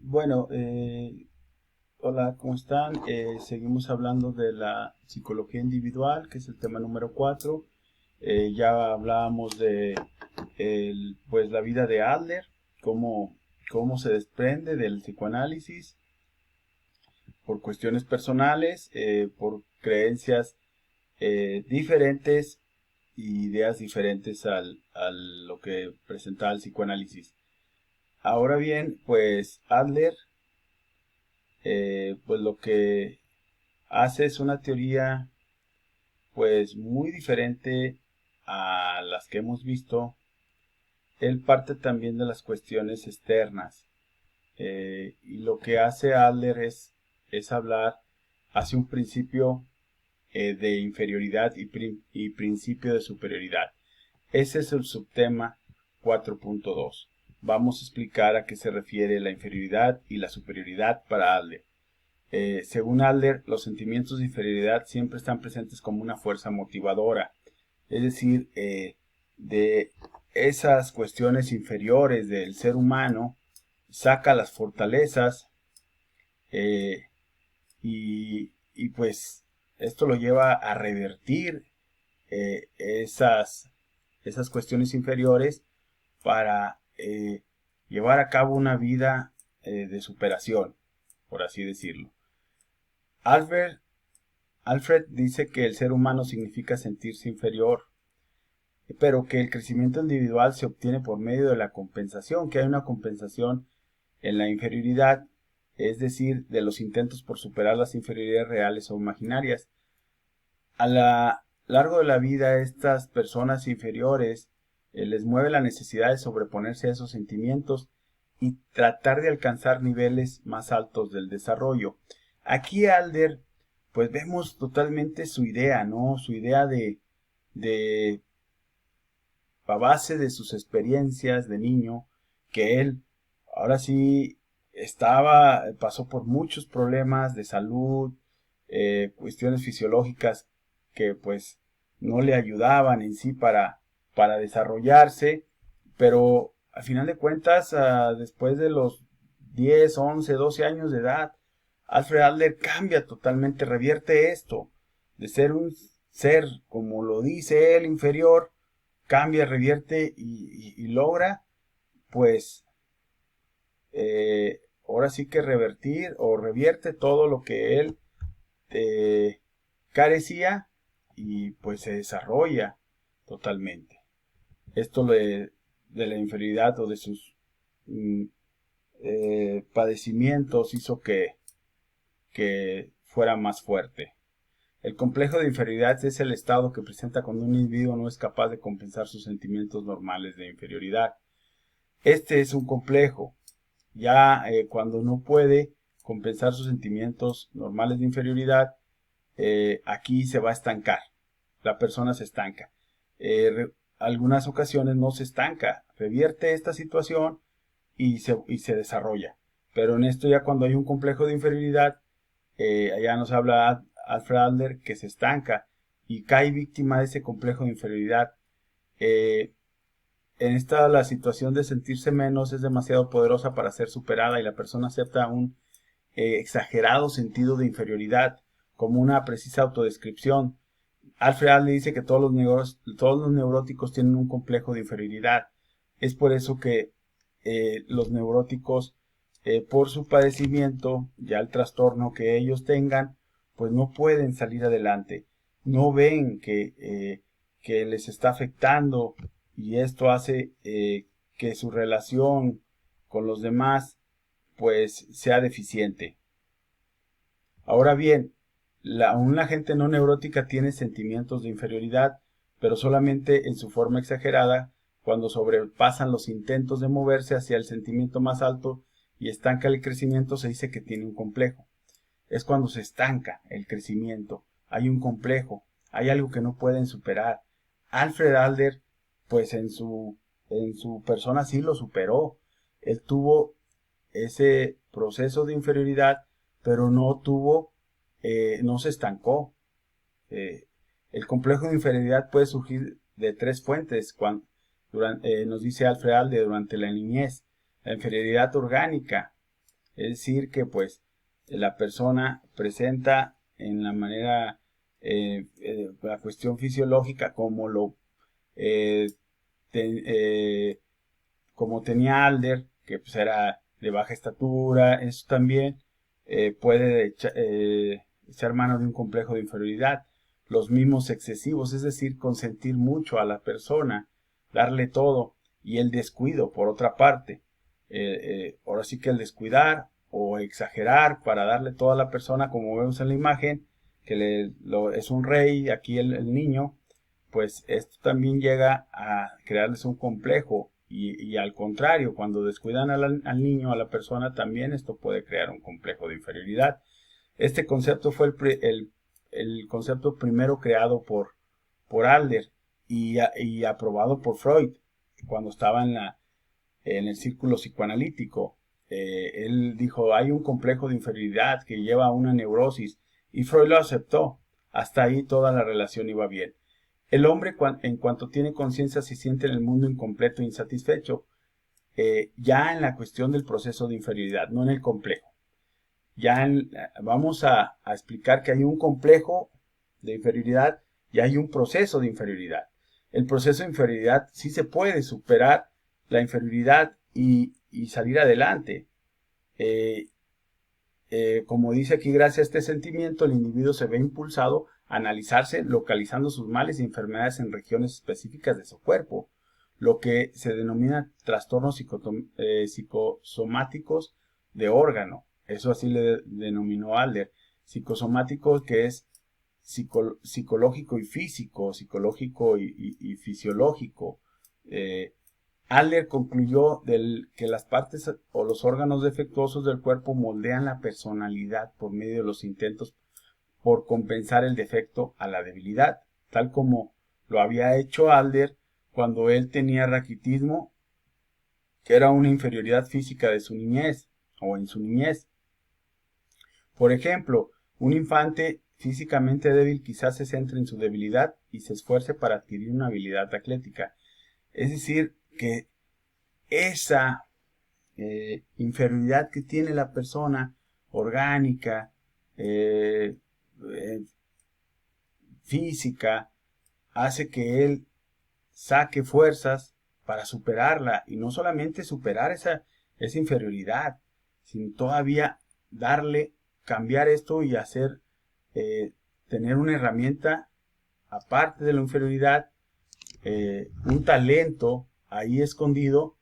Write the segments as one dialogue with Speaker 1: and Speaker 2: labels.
Speaker 1: Bueno, hola, ¿cómo están? Seguimos hablando de la psicología individual, que es el tema número 4. Ya hablábamos de pues, la vida de Adler, cómo se desprende del psicoanálisis por cuestiones personales, por creencias diferentes y ideas diferentes a lo que presentaba el psicoanálisis. Ahora bien, pues Adler pues lo que hace es una teoría pues muy diferente a las que hemos visto. Él parte también de las cuestiones externas, y lo que hace Adler es hablar hacia un principio de inferioridad y principio de superioridad. Ese es el subtema 4.2. Vamos a explicar a qué se refiere la inferioridad y la superioridad para Adler. Según Adler, los sentimientos de inferioridad siempre están presentes como una fuerza motivadora, es decir, de esas cuestiones inferiores del ser humano, saca las fortalezas, eh, y pues esto lo lleva a revertir esas cuestiones inferiores para llevar a cabo una vida de superación, por así decirlo. Albert Alfred dice que el ser humano significa sentirse inferior, pero que el crecimiento individual se obtiene por medio de la compensación, que hay una compensación en la inferioridad, es decir, de los intentos por superar las inferioridades reales o imaginarias. A lo largo de la vida, estas personas inferiores les mueve la necesidad de sobreponerse a esos sentimientos y tratar de alcanzar niveles más altos del desarrollo. Aquí Alder, pues vemos totalmente su idea, ¿no? Su idea de a base de sus experiencias de niño, que él ahora sí pasó por muchos problemas de salud, cuestiones fisiológicas que pues no le ayudaban en sí para desarrollarse, pero al final de cuentas, después de los 10, 11, 12 años de edad, Alfred Adler cambia totalmente, revierte esto, de ser un ser, como lo dice él, inferior, cambia, revierte y logra, pues, ahora sí que revertir o revierte todo lo que él eh, carecía y pues se desarrolla totalmente. Esto de la inferioridad o de sus mm, padecimientos hizo que fuera más fuerte. El complejo de inferioridad es el estado que presenta cuando un individuo no es capaz de compensar sus sentimientos normales de inferioridad. Este es un complejo, ya cuando no puede compensar sus sentimientos normales de inferioridad, aquí se va a estancar, la persona se estanca. Algunas ocasiones no se estanca, revierte esta situación y se desarrolla. Pero en esto ya cuando hay un complejo de inferioridad, allá nos habla Alfred Adler que se estanca y cae víctima de ese complejo de inferioridad. Eh, en esta la situación de sentirse menos es demasiado poderosa para ser superada y la persona acepta un exagerado sentido de inferioridad como una precisa autodescripción. Alfred Adler dice que todos los neuróticos tienen un complejo de inferioridad. Es por eso que los neuróticos, por su padecimiento, ya el trastorno que ellos tengan, pues no pueden salir adelante. No ven que les está afectando y esto hace que su relación con los demás pues sea deficiente. Ahora bien, una gente no neurótica tiene sentimientos de inferioridad, pero solamente en su forma exagerada, cuando sobrepasan los intentos de moverse hacia el sentimiento más alto y estanca el crecimiento, se dice que tiene un complejo. Es cuando se estanca el crecimiento, hay un complejo, hay algo que no pueden superar. Alfred Adler, pues en su persona sí lo superó. Él tuvo ese proceso de inferioridad, pero no se estancó. Eh, el complejo de inferioridad puede surgir de tres fuentes, nos dice Alfred Adler, durante la niñez. La inferioridad orgánica, Es decir, que pues la persona presenta en la manera, la cuestión fisiológica eh, como tenía Alder, que pues era de baja estatura. Eso también puede echar mano de un complejo de inferioridad. Los mimos excesivos, es decir, consentir mucho a la persona, darle todo, y el descuido, por otra parte. Ahora sí que el descuidar o exagerar para darle todo a la persona, como vemos en la imagen, que es un rey, aquí el niño, pues esto también llega a crearles un complejo, y al contrario, cuando descuidan al niño, a la persona, también esto puede crear un complejo de inferioridad. Este concepto fue el concepto primero creado por Adler y aprobado por Freud cuando estaba en el círculo psicoanalítico. Él dijo, hay un complejo de inferioridad que lleva a una neurosis, y Freud lo aceptó. Hasta ahí toda la relación iba bien. El hombre, en cuanto tiene conciencia, se siente en el mundo incompleto e insatisfecho, ya en la cuestión del proceso de inferioridad, no en el complejo. Vamos a explicar que hay un complejo de inferioridad y hay un proceso de inferioridad. El proceso de inferioridad sí se puede superar la inferioridad y salir adelante. Como dice aquí, gracias a este sentimiento, el individuo se ve impulsado a analizarse, localizando sus males y enfermedades en regiones específicas de su cuerpo, lo que se denomina trastornos psicosomáticos de órgano. Eso así le denominó Adler. Psicosomático, que es psicológico y físico, psicológico y fisiológico. Adler concluyó que las partes o los órganos defectuosos del cuerpo moldean la personalidad por medio de los intentos por compensar el defecto a la debilidad, tal como lo había hecho Adler cuando él tenía raquitismo, que era una inferioridad física de su niñez o en su niñez. Por ejemplo, un infante físicamente débil quizás se centre en su debilidad y se esfuerce para adquirir una habilidad atlética. Es decir, que esa inferioridad que tiene la persona orgánica, física, hace que él saque fuerzas para superarla, y no solamente superar esa inferioridad, sino todavía cambiar esto y tener una herramienta aparte de la inferioridad, un talento ahí escondido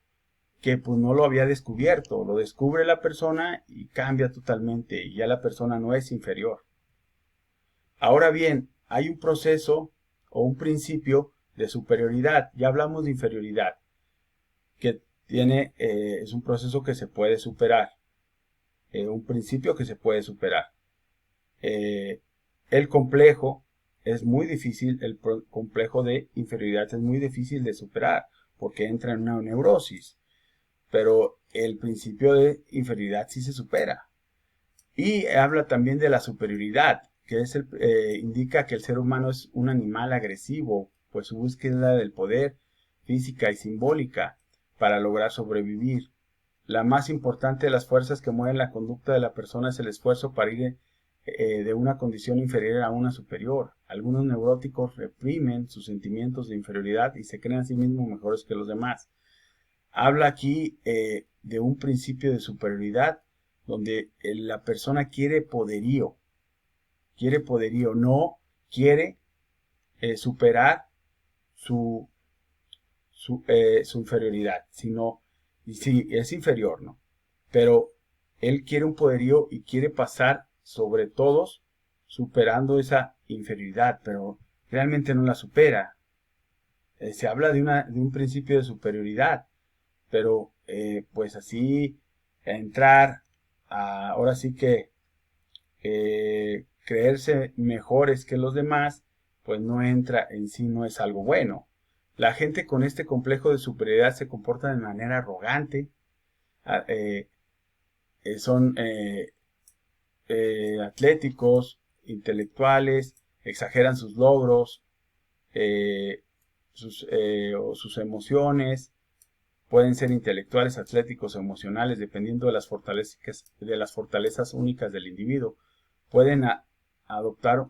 Speaker 1: que pues no lo había descubierto. Lo descubre la persona y cambia totalmente, y ya la persona no es inferior. Ahora bien, hay un proceso o un principio de superioridad. Ya hablamos de inferioridad, que es un proceso que se puede superar, un principio que se puede superar. El complejo es muy difícil, el complejo de inferioridad es muy difícil de superar, porque entra en una neurosis. Pero el principio de inferioridad sí se supera. Y habla también de la superioridad, que indica que el ser humano es un animal agresivo, pues su búsqueda del poder física y simbólica para lograr sobrevivir. La más importante de las fuerzas que mueven la conducta de la persona es el esfuerzo para ir de una condición inferior a una superior. Algunos neuróticos reprimen sus sentimientos de inferioridad y se creen a sí mismos mejores que los demás. Habla aquí de un principio de superioridad donde la persona quiere poderío, no quiere superar su inferioridad, sino, y sí, es inferior, ¿no? Pero él quiere un poderío y quiere pasar sobre todos superando esa inferioridad, pero realmente no la supera. Se habla de un principio de superioridad, pero pues así entrar ahora sí que creerse mejores que los demás, pues no entra en sí, no es algo bueno. La gente con este complejo de superioridad se comporta de manera arrogante, son atléticos, intelectuales, exageran sus logros, o sus emociones, Pueden ser intelectuales, atléticos o emocionales, dependiendo de las fortalezas únicas del individuo. Pueden adoptar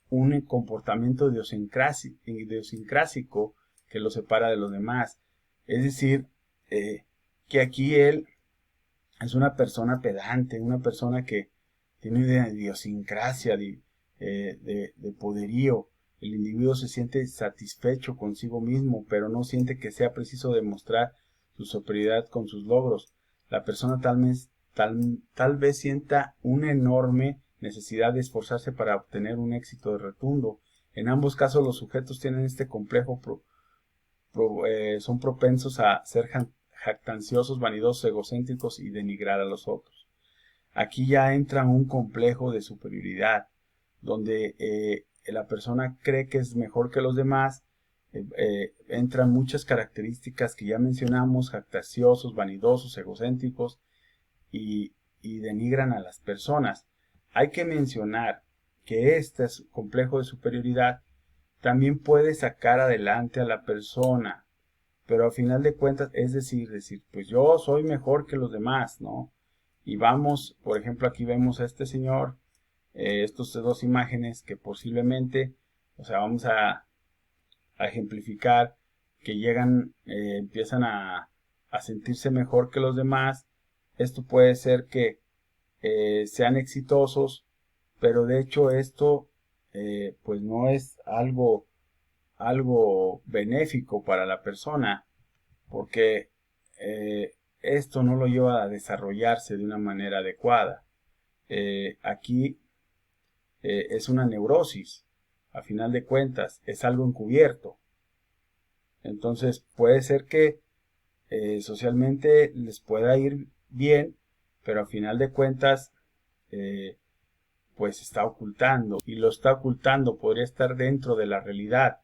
Speaker 1: un comportamiento idiosincrásico que los separa de los demás. Es decir, que aquí él es una persona pedante, una persona que tiene una idiosincrasia de poderío. El individuo se siente satisfecho consigo mismo, pero no siente que sea preciso demostrar su superioridad con sus logros. La persona tal vez sienta una enorme necesidad de esforzarse para obtener un éxito rotundo. En ambos casos los sujetos tienen este complejo, son propensos a ser jactanciosos, vanidosos, egocéntricos y denigrar a los otros. Aquí ya entra un complejo de superioridad, donde la persona cree que es mejor que los demás. Entran muchas características que ya mencionamos: jactanciosos, vanidosos, egocéntricos, y denigran a las personas. Hay que mencionar que este complejo de superioridad también puede sacar adelante a la persona, pero al final de cuentas es decir, pues yo soy mejor que los demás, ¿no? Y vamos, por ejemplo, aquí vemos a este señor, estas dos imágenes que posiblemente, o sea, vamos a ejemplificar que llegan, empiezan a sentirse mejor que los demás. Esto puede ser que sean exitosos, pero de hecho esto pues no es algo benéfico para la persona, porque esto no lo lleva a desarrollarse de una manera adecuada. Aquí es una neurosis, a final de cuentas, es algo encubierto. Entonces puede ser que socialmente les pueda ir bien, pero a final de cuentas pues está ocultando, y lo está ocultando. Podría estar dentro de la realidad,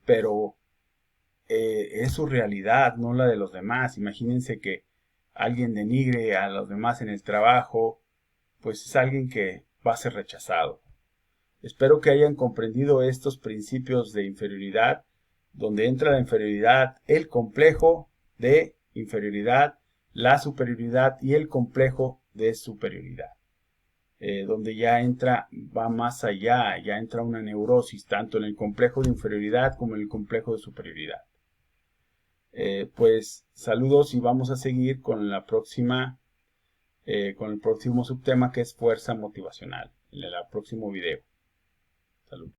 Speaker 1: pero es su realidad, no la de los demás. Imagínense que alguien denigre a los demás en el trabajo, pues es alguien que va a ser rechazado. Espero que hayan comprendido estos principios de inferioridad, donde entra la inferioridad, el complejo de inferioridad, la superioridad y el complejo de superioridad. Donde ya va más allá, ya entra una neurosis, tanto en el complejo de inferioridad como en el complejo de superioridad. Pues saludos, y vamos a seguir con con el próximo subtema, que es fuerza motivacional, en el próximo video. Salud.